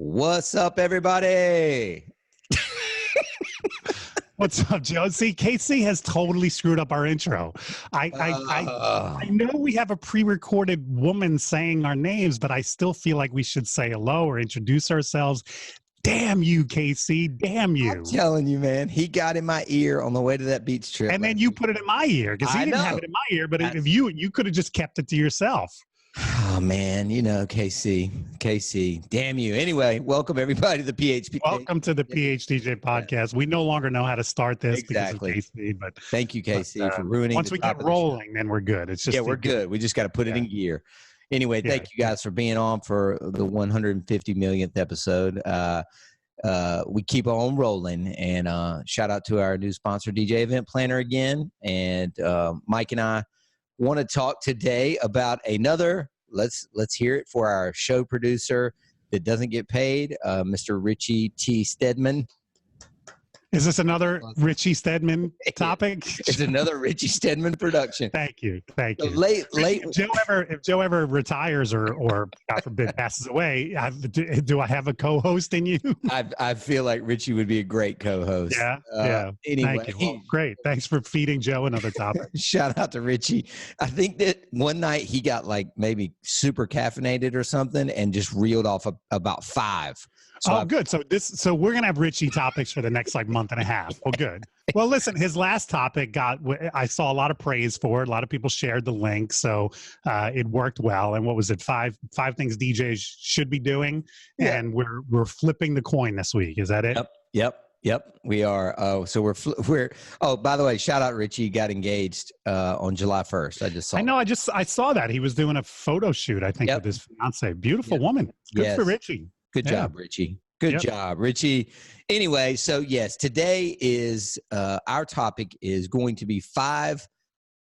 What's up, everybody? What's up, Joe? See, Casey has totally screwed up our intro. I know we have a pre-recorded woman saying our names, but I still feel like we should say hello or introduce ourselves. Damn you, Casey. Damn you. I'm telling you, man. He got in my ear on the way to that beach trip. And then you put it in my ear because he didn't have it in my ear, but if you could have just kept it to yourself. Oh, man. You know, KC. Damn you. Anyway, welcome, everybody, to the PHDJ. Welcome to the PHDJ podcast. We no longer know how to start this exactly. because of KC, but thank you, KC, for ruining once we get rolling, then we're good. It's just we're good. We just got to put it in gear. Anyway, thank you guys for being on for the 150 millionth episode. We keep on rolling, and shout out to our new sponsor, DJ Event Planner, again. And Mike and I want to talk today about another. Let's hear it for our show producer that doesn't get paid, Mr. Richie T. Stedman. Is this another Richie Stedman topic? It's another Richie Stedman production. Thank you. So late. If Joe ever retires or God forbid passes away, do I have a co-host in you? I feel like Richie would be a great co-host. Yeah. Anyway, thank you. Well, great. Thanks for feeding Joe another topic. Shout out to Richie. I think that one night he got like maybe super caffeinated or something and just reeled off about 5. So good. So we're going to have Richie topics for the next month and a half. Well, good. Well, listen, his last topic I saw a lot of praise for it. A lot of people shared the link. So it worked well. And what was it? Five things DJs should be doing. Yeah. And we're flipping the coin this week. Is that it? Yep. We are. So we're. Oh, by the way, shout out Richie. Got engaged on July 1st. I just saw. I know. I saw that he was doing a photo shoot. I think with his fiance. Beautiful woman. Good for Richie. Good job, Richie. Good job, Richie. Anyway, so yes, today is our topic is going to be 5.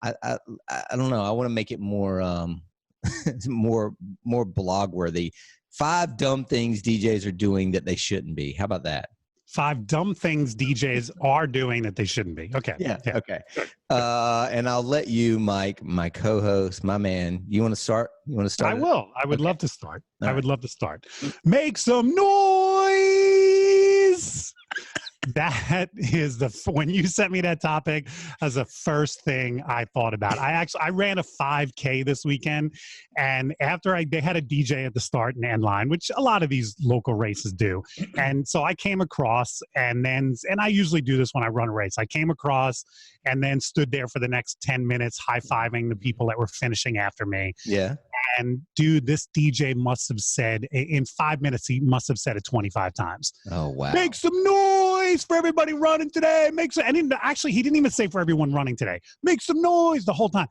I don't know. I want to make it more more blog worthy. 5 dumb things DJs are doing that they shouldn't be. How about that? 5 dumb things DJs are doing that they shouldn't be. Okay. Yeah. Okay. And I'll let you, Mike, my co-host, my man. You want to start? I will. I would love to start. I would love to start. Make some noise. That is when you sent me that topic as the first thing I thought about. I ran a 5K this weekend, and after they had a DJ at the start and end line, which a lot of these local races do. And so I came across and I usually do this when I run a race. I came across and then stood there for the next 10 minutes high-fiving the people that were finishing after me. Yeah. And dude, this DJ must have said in 5 minutes, he must have said it 25 times. Oh, wow. Make some noise for everybody running today. Actually, he didn't even say for everyone running today. Make some noise the whole time.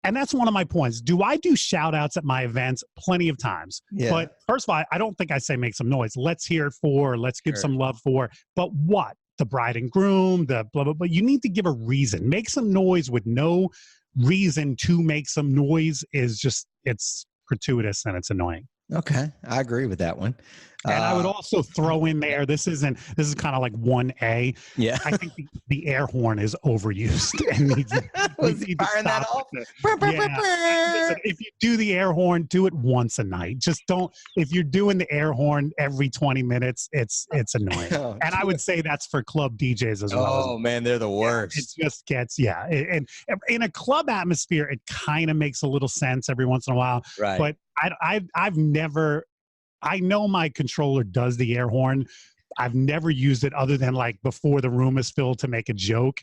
And that's one of my points. Do I do shout outs at my events? Plenty of times. Yeah. But first of all, I don't think I say make some noise. Let's hear it for, let's give some love for. But what? The bride and groom, the blah, blah, blah. You need to give a reason. Make some noise with no reason to make some noise is just, it's gratuitous and it's annoying. Okay. I agree with that one. And I would also throw in there, this is kind of like 1A. Yeah. I think the air horn is overused. And needs to that off? Listen, if you do the air horn, do it once a night. Just don't, if you're doing the air horn every 20 minutes, it's annoying. And I would say that's for club DJs as well. Oh, man, they're the worst. It just gets, And in a club atmosphere, it kind of makes a little sense every once in a while. Right. But I've never, I know my controller does the air horn. I've never used it other than like before the room is filled to make a joke.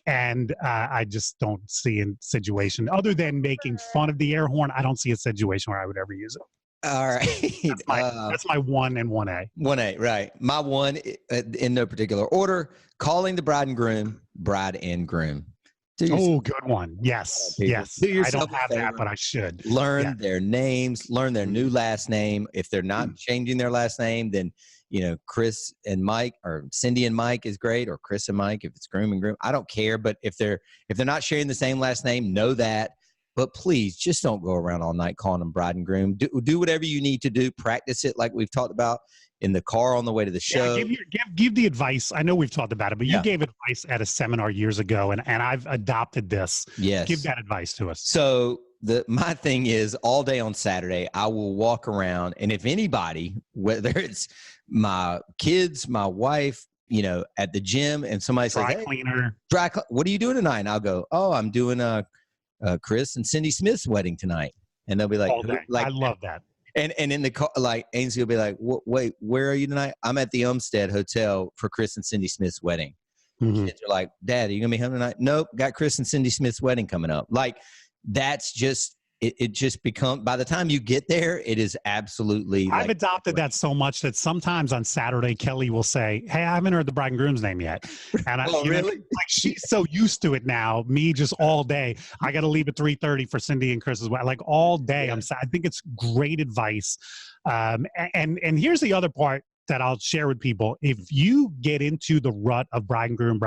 And I just don't see a situation other than making fun of the air horn. I don't see a situation where I would ever use it. All right. That's my 1 and 1A. 1A, right. My 1, in no particular order, calling the bride and groom, bride and groom. Oh, good one. Yes. Yes. Do yourself I don't have that, but I should. Learn their names, learn their new last name. If they're not changing their last name, then, Chris and Mike, or Cindy and Mike is great, or Chris and Mike, if it's groom and groom. I don't care. But if they're not sharing the same last name, know that. But please, just don't go around all night calling them bride and groom. Do whatever you need to do. Practice it like we've talked about in the car on the way to the show. Yeah, give the advice. I know we've talked about it, but you gave advice at a seminar years ago, and I've adopted this. Yes. Give that advice to us. So my thing is, all day on Saturday, I will walk around, and if anybody, whether it's my kids, my wife, at the gym, and somebody says, "Dry cleaner, what are you doing tonight?" And I'll go, "Oh, I'm doing Chris and Cindy Smith's wedding tonight," and they'll be like, I love that. And in the car, like Ainsley will be like, "Wait, where are you tonight?" "I'm at the Umstead Hotel for Chris and Cindy Smith's wedding." Kids are like, "Dad, are you gonna be home tonight?" "Nope, got Chris and Cindy Smith's wedding coming up." Like, that's just it. Just becomes, by the time you get there, it is absolutely. I've adopted that so much that sometimes on Saturday, Kelly will say, "Hey, I haven't heard the bride and groom's name yet," and really? She's so used to it now. Me just all day. I got to leave at 3:30 for Cindy and Chris's wedding. Like all day. Yeah. I think it's great advice. And here's the other part that I'll share with people. If you get into the rut of bride and groom,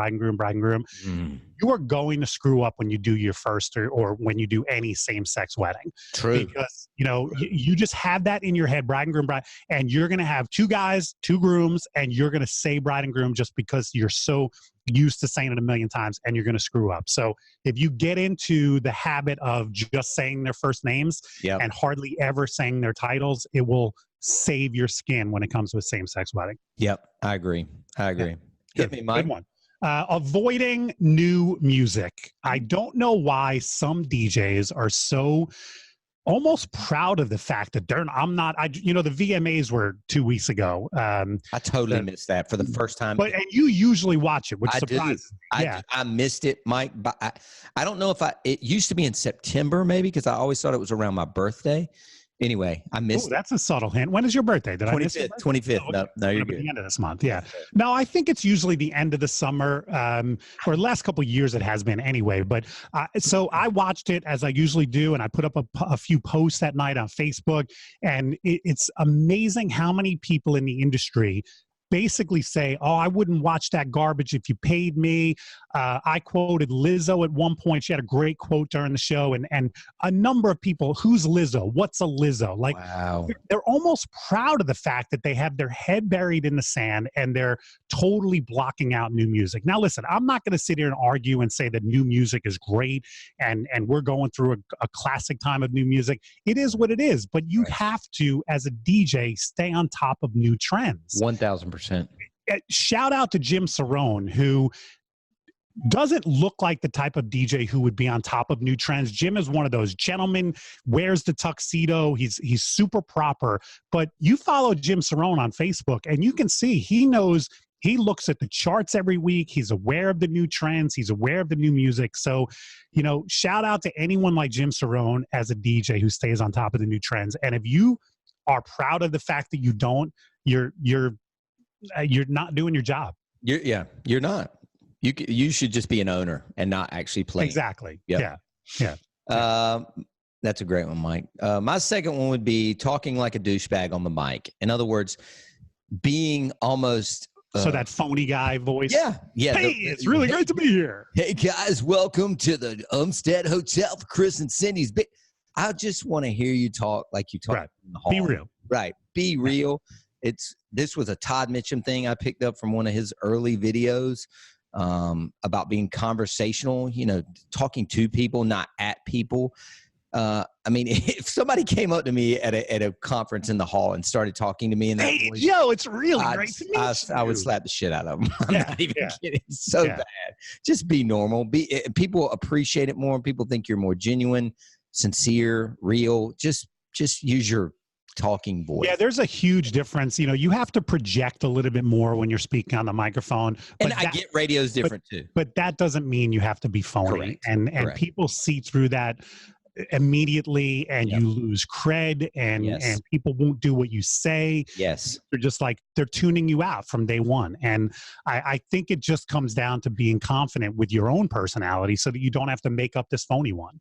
you are going to screw up when you do your first or when you do any same-sex wedding. True. Because, you just have that in your head, bride and groom, and you're going to have 2 guys, 2 grooms, and you're going to say bride and groom just because you're so used to saying it a million times, and you're going to screw up. So if you get into the habit of just saying their first names and hardly ever saying their titles, it will save your skin when it comes to a same-sex wedding. Yep, I agree. Yeah. Hit me, Mike. Good one. Avoiding new music. I don't know why some DJs are so almost proud of the fact that the VMAs were 2 weeks ago. I totally missed that for the first time. And you usually watch it, which surprises me. I missed it, Mike. But I don't know if it used to be in September, maybe, because I always thought it was around my birthday. Anyway, I missed it. That's a subtle hint. When is your birthday? 25th. No, you're good. The end of this month. Yeah. No, I think it's usually the end of the summer, or the last couple of years it has been anyway. But so I watched it as I usually do, and I put up a few posts that night on Facebook, and it's amazing how many people in the industry basically say, "Oh, I wouldn't watch that garbage if you paid me." I quoted Lizzo at one point. She had a great quote during the show, and a number of people, "Who's Lizzo? What's a Lizzo?" Like, wow. They're almost proud of the fact that they have their head buried in the sand and they're totally blocking out new music. Now, listen, I'm not going to sit here and argue and say that new music is great and we're going through a classic time of new music. It is what it is, but you have to, as a DJ, stay on top of new trends. 1,000%. Shout out to Jim Cerrone, who doesn't look like the type of DJ who would be on top of new trends. Jim is one of those gentlemen, wears the tuxedo. He's super proper. But you follow Jim Cerrone on Facebook, and you can see he knows. He looks at the charts every week. He's aware of the new trends. He's aware of the new music. So, shout out to anyone like Jim Cerrone as a DJ who stays on top of the new trends. And if you are proud of the fact that you don't, you're not doing your job. You're not. You should just be an owner and not actually play. Exactly. Yep. Yeah. That's a great one, Mike. My second one would be talking like a douchebag on the mic. In other words, being almost so that phony guy voice. Yeah. Hey, it's really great to be here. Hey guys, welcome to the Umstead Hotel for Chris and Cindy's. I just want to hear you talk like you talk in the hall. Be real. Right. Be real. This was a Todd Mitchum thing I picked up from one of his early videos about being conversational, talking to people, not at people. I mean, if somebody came up to me at a conference in the hall and started talking to me in that voice, it's really great to meet you. I would slap the shit out of them. I'm not even kidding. It's so bad. Just be normal. People appreciate it more. People think you're more genuine, sincere, real. Just use your talking voice. Yeah, there's a huge difference. You have to project a little bit more when you're speaking on the microphone. And I get radio's different too. But that doesn't mean you have to be phony. Correct. And people see through that. immediately, and Yep. you lose cred, and Yes. and people won't do what you say. Yes. They're just like, they're tuning you out from day one. And I think it just comes down to being confident with your own personality so that you don't have to make up this phony one.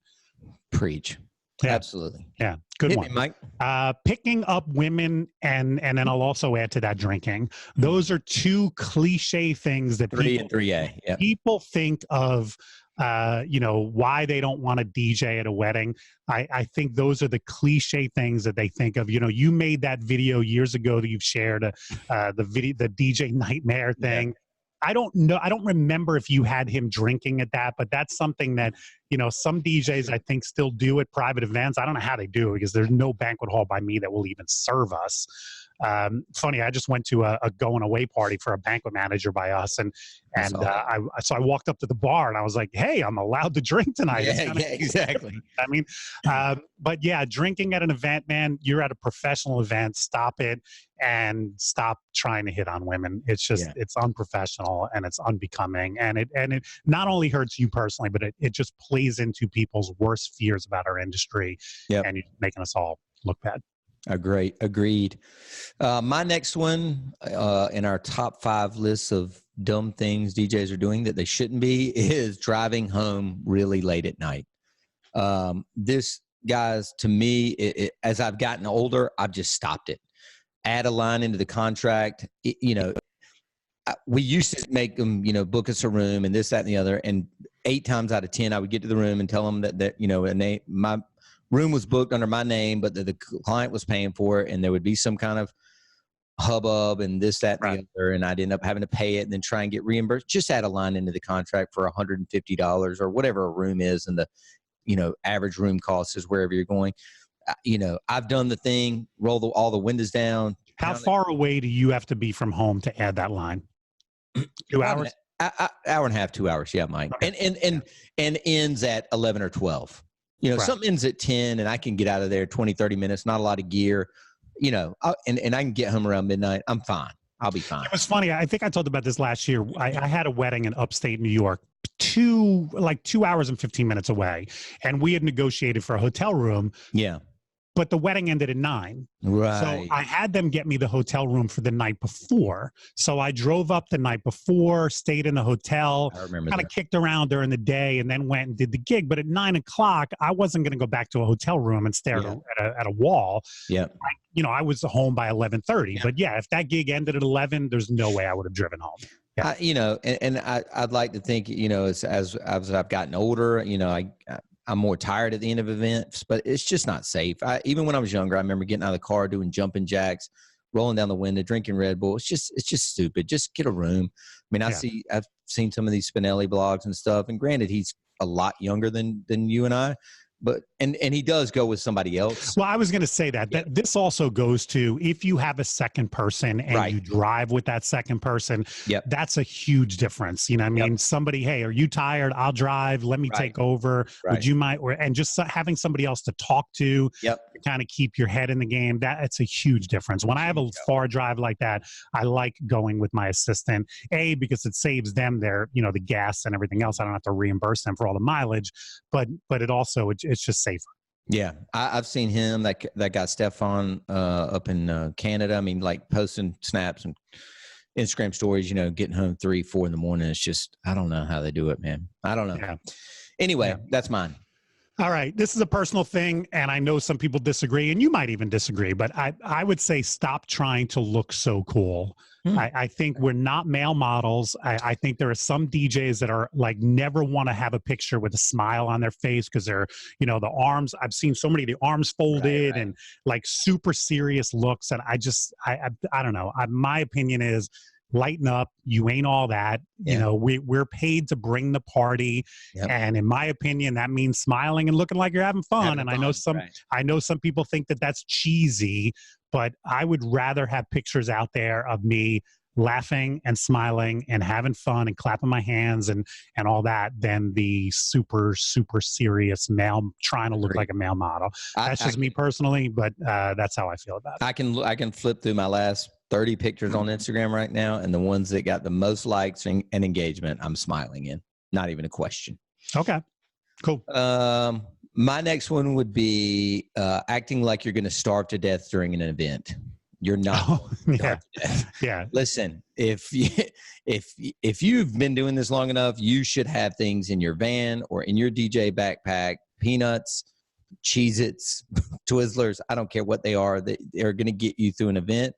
Preach. Yeah. Absolutely. Yeah. Good Hit one. me, Mike. Picking up women, and then I'll also add to that drinking. Those are two cliche things that 3 and 3A. Yep. people think of, why they don't want to DJ at a wedding. I think those are the cliche things that they think of. You made that video years ago that you've shared, the DJ Nightmare thing. Yeah. I don't know. I don't remember if you had him drinking at that, but that's something that, some DJs I think still do at private events. I don't know how they do it because there's no banquet hall by me that will even serve us. Funny, I just went to a going away party for a banquet manager by us, and so I walked up to the bar and I was like, "Hey, I'm allowed to drink tonight." Yeah, exactly. I mean, but yeah, drinking at an event, man, you're at a professional event. Stop it and stop trying to hit on women. It's just it's unprofessional and it's unbecoming, and it not only hurts you personally, but it just plays into people's worst fears about our industry, and you're making us all look bad. Agreed. My next one in our top 5 lists of dumb things DJs are doing that they shouldn't be is driving home really late at night. This, guys, to me, as I've gotten older, I've just stopped it. Add a line into the contract. We used to make them, book us a room and this, that, and the other. And 8 times out of 10, I would get to the room and tell them that my room was booked under my name, but the client was paying for it, and there would be some kind of hubbub and this, that, and the other, and I'd end up having to pay it and then try and get reimbursed. Just add a line into the contract for $150 or whatever a room is, and the average room cost is wherever you're going. I've done the thing, roll all the windows down. How far away do you have to be from home to add that line? 2 hours? Hour and a half, 2 hours. Yeah, Mike. Okay. And ends at 11 or 12. Something ends at 10 and I can get out of there 20, 30 minutes, not a lot of gear, and I can get home around midnight. I'm fine. I'll be fine. It was funny. I think I talked about this last year. I had a wedding in upstate New York, 2 hours and 15 minutes away. And we had negotiated for a hotel room. Yeah. But the wedding ended at 9. Right. So I had them get me the hotel room for the night before. So I drove up the night before, stayed in the hotel, kind of kicked around during the day, and then went and did the gig. But at 9 o'clock, I wasn't going to go back to a hotel room and stare at a wall. Yeah. I was home by 11:30. Yeah. But yeah, if that gig ended at 11, there's no way I would have driven home. Yeah. I'd like to think, as I've gotten older, I'm more tired at the end of events, but it's just not safe. Even when I was younger, I remember getting out of the car, doing jumping jacks, rolling down the window, drinking Red Bull. It's just stupid. Just get a room. I mean, I've seen some of these Spinelli blogs and stuff, and granted, he's a lot younger than you and I, but and he does go with somebody else. Well, I was going to say that this also goes to if you have a second person and you drive with that second person, that's a huge difference. I mean, somebody, hey, are you tired? I'll drive. Let me take over. Would you mind? And just having somebody else to talk to kind of keep your head in the game. That's a huge difference. When I have a far drive like that, I like going with my assistant, because it saves them their, the gas and everything else. I don't have to reimburse them for all the mileage, but it also, it's just safer. Yeah, I've seen him, that guy Stefan up in Canada. I mean, like posting snaps and Instagram stories, getting home 3, 4 in the morning. It's just, I don't know how they do it, man. I don't know. Yeah. Anyway, that's mine. All right. This is a personal thing, and I know some people disagree, and you might even disagree, but I would say stop trying to look so cool. I think we're not male models. I think there are some DJs that are like never want to have a picture with a smile on their face because they're, the arms. I've seen so many of the arms folded and like super serious looks. And I don't know. My opinion is lighten up. You ain't all that. We're paid to bring the party. And in my opinion, that means smiling and looking like you're having fun. I know some people think that that's cheesy, but I would rather have pictures out there of me laughing and smiling and having fun and clapping my hands and all that than the super, super serious male trying to look like a male model. That's just me personally, but that's how I feel about it. I can flip through my last 30 pictures on Instagram right now, and the ones that got the most likes and engagement, I'm smiling in. Not even a question. Okay, cool. My next one would be acting like you're going to starve to death during an event. You're not. Oh, yeah. Listen, if you've been doing this long enough, you should have things in your van or in your DJ backpack, peanuts, Cheez-Its, Twizzlers. I don't care what they are. They're going to get you through an event.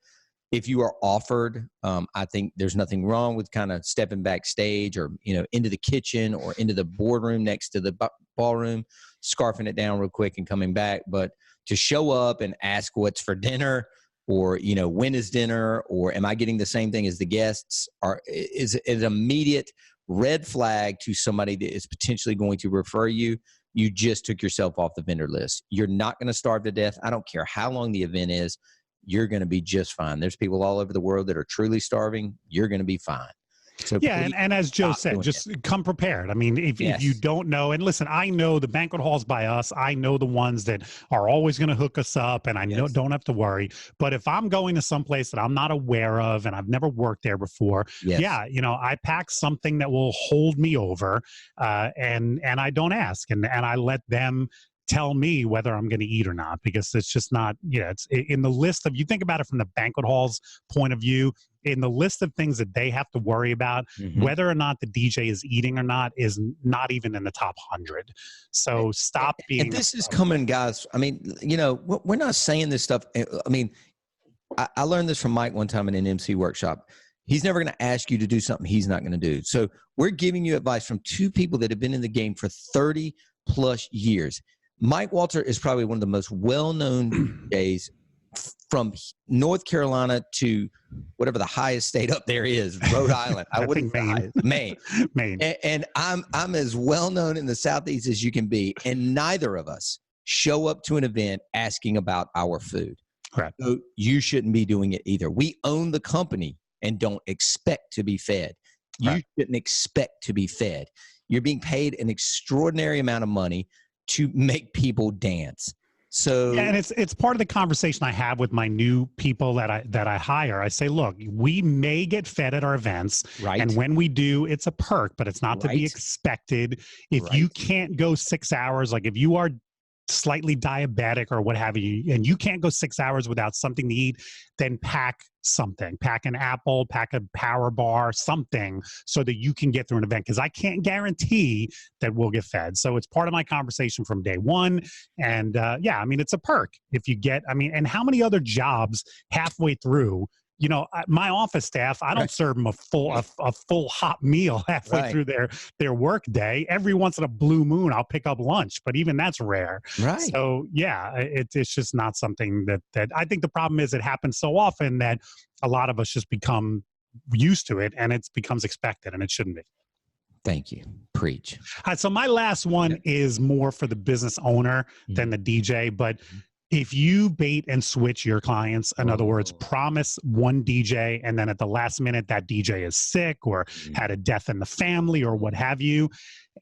If you are offered, I think there's nothing wrong with kind of stepping backstage or, into the kitchen or into the boardroom next to the ballroom, scarfing it down real quick and coming back. But to show up and ask what's for dinner, or, when is dinner, or am I getting the same thing as the guests, is an immediate red flag to somebody that is potentially going to refer you. You just took yourself off the vendor list. You're not going to starve to death. I don't care how long the event is. You're going to be just fine. There's people all over the world that are truly starving. You're going to be fine. So yeah, and as Joe said, just come prepared. I mean, if you don't know, and listen, I know the banquet halls by us. I know the ones that are always going to hook us up, and I know don't have to worry. But if I'm going to someplace that I'm not aware of and I've never worked there before, I pack something that will hold me over, and I don't ask, and I let them tell me whether I'm going to eat or not, because it's just not, it's in the list of, you think about it from the banquet hall's point of view, in the list of things that they have to worry about, whether or not the DJ is eating or not is not even in the top 100. So stop being. And this is coming, guys. I mean, we're not saying this stuff. I mean, I learned this from Mike one time in an MC workshop. He's never going to ask you to do something he's not going to do. So we're giving you advice from two people that have been in the game for 30 plus years. Mike Walter is probably one of the most well-known DJs from North Carolina to whatever the highest state up there is, Rhode Island. I wouldn't say Maine. And I'm as well-known in the Southeast as you can be. And neither of us show up to an event asking about our food. Correct. So you shouldn't be doing it either. We own the company and don't expect to be fed. You shouldn't expect to be fed. You're being paid an extraordinary amount of money to make people dance. So and it's part of the conversation I have with my new people that I hire. I say, look, we may get fed at our events, and when we do, it's a perk, but it's not to be expected. If you can't go 6 hours, like if you are slightly diabetic or what have you, and you can't go 6 hours without something to eat, then pack something. Pack an apple, pack a power bar, something, so that you can get through an event, because I can't guarantee that we'll get fed. So it's part of my conversation from day one. And I mean, it's a perk if you get, and how many other jobs halfway through, my office staff, I don't serve them a full hot meal halfway through their work day. Every once in a blue moon, I'll pick up lunch, but even that's rare. Right. So it's just not something that I think the problem is it happens so often that a lot of us just become used to it, and it becomes expected, and it shouldn't be. Thank you. Preach. All right, so my last one is more for the business owner than the DJ, but if you bait and switch your clients, in other words, promise one DJ and then at the last minute that DJ is sick or had a death in the family or what have you,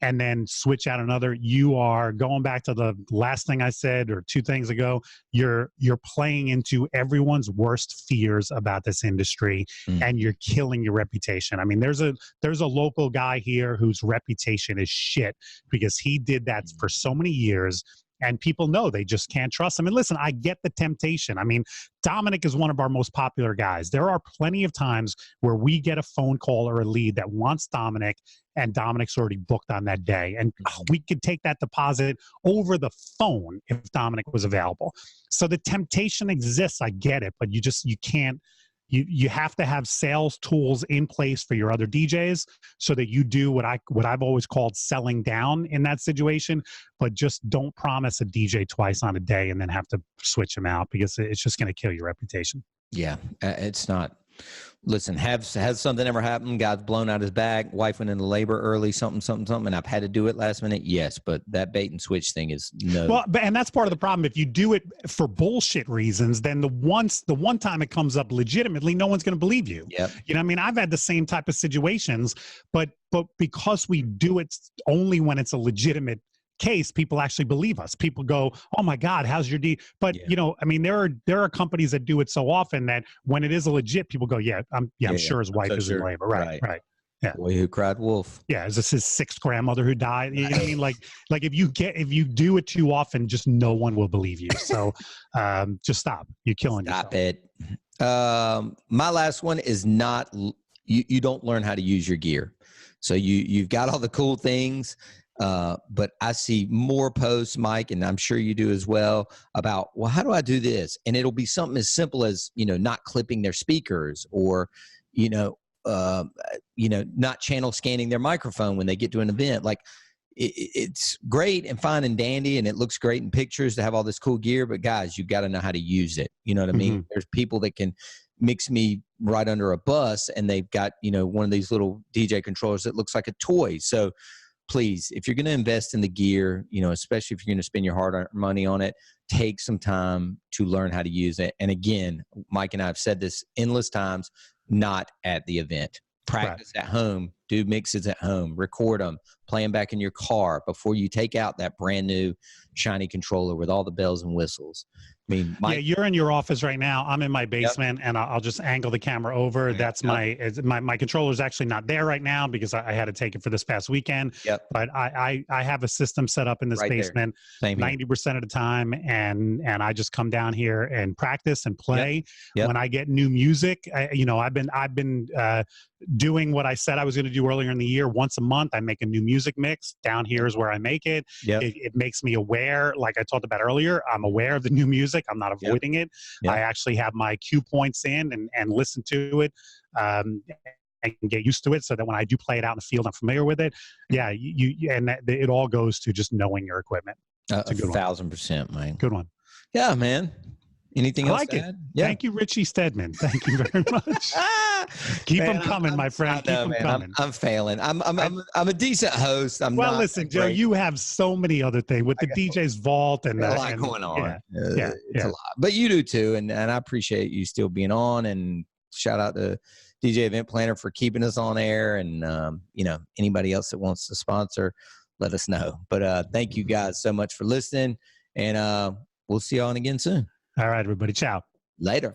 and then switch out another, you are going back to the last thing I said or two things ago, you're playing into everyone's worst fears about this industry, and you're killing your reputation. I mean, there's a local guy here whose reputation is shit because he did that for so many years. And people know they just can't trust him. And listen, I get the temptation. I mean, Dominic is one of our most popular guys. There are plenty of times where we get a phone call or a lead that wants Dominic, and Dominic's already booked on that day. And we could take that deposit over the phone if Dominic was available. So the temptation exists. I get it, but you can't. You have to have sales tools in place for your other DJs so that you do what I've always called selling down in that situation, but just don't promise a DJ twice on a day and then have to switch them out, because it's just going to kill your reputation. Yeah, it's not. Listen, has something ever happened? Guy's blown out his back, wife went into labor early, something, and I've had to do it last minute? Yes, but that bait and switch thing is no. Well, and that's part of the problem. If you do it for bullshit reasons, then the one time it comes up legitimately, no one's going to believe you. Yep. I mean, I've had the same type of situations, but because we do it only when it's a legitimate case, people actually believe us. People go, oh my God, how's your D? But I mean, there are companies that do it so often that when it is a legit, people go, I'm sure his wife is in labor. Right. Yeah. Boy Who Cried Wolf. Yeah, is this his sixth grandmother who died? You know what I mean? Like if you do it too often, just no one will believe you. So just stop. You're killing yourself. Stop it. My last one is not you don't learn how to use your gear. So you've got all the cool things, but I see more posts, Mike, and I'm sure you do as well, about, well, how do I do this? And it'll be something as simple as, not clipping their speakers, or, not channel scanning their microphone when they get to an event. Like it's great and fine and dandy, and it looks great in pictures to have all this cool gear, but guys, you got to know how to use it. You know what I mean? There's people that can mix me right under a bus, and they've got, one of these little DJ controllers that looks like a toy. So please, if you're going to invest in the gear, especially if you're going to spend your hard-earned money on it, take some time to learn how to use it. And again, Mike and I have said this endless times, not at the event. Practice at home, do mixes at home, record them, play them back in your car before you take out that brand new shiny controller with all the bells and whistles. I mean, yeah, you're in your office right now. I'm in my basement, and I'll just angle the camera over. That's my controller's actually not there right now because I had to take it for this past weekend. But I have a system set up in this basement 90% of the time, and I just come down here and practice and play. When I get new music, I've been doing what I said I was going to do earlier in the year. Once a month, I make a new music mix. Down here is where I make it. It makes me aware, like I talked about earlier. I'm aware of the new music. I'm not avoiding it. I actually have my cue points in and listen to it and get used to it, so that when I do play it out in the field, I'm familiar with it. Yeah, it all goes to just knowing your equipment. It's a good 1,000%, man. Good one. Yeah, man. Anything else to add? Yeah. Thank you, Richie Stedman. Thank you very much. Keep them coming, my friend. Keep them coming. I'm failing. I'm a decent host. Listen, Joe, you have so many other things with the DJ's vault and a lot going on. It's a lot, but you do too, and I appreciate you still being on. And shout out to DJ Event Planner for keeping us on air. And anybody else that wants to sponsor, let us know. But thank you guys so much for listening, and we'll see you on again soon. All right, everybody. Ciao. Later.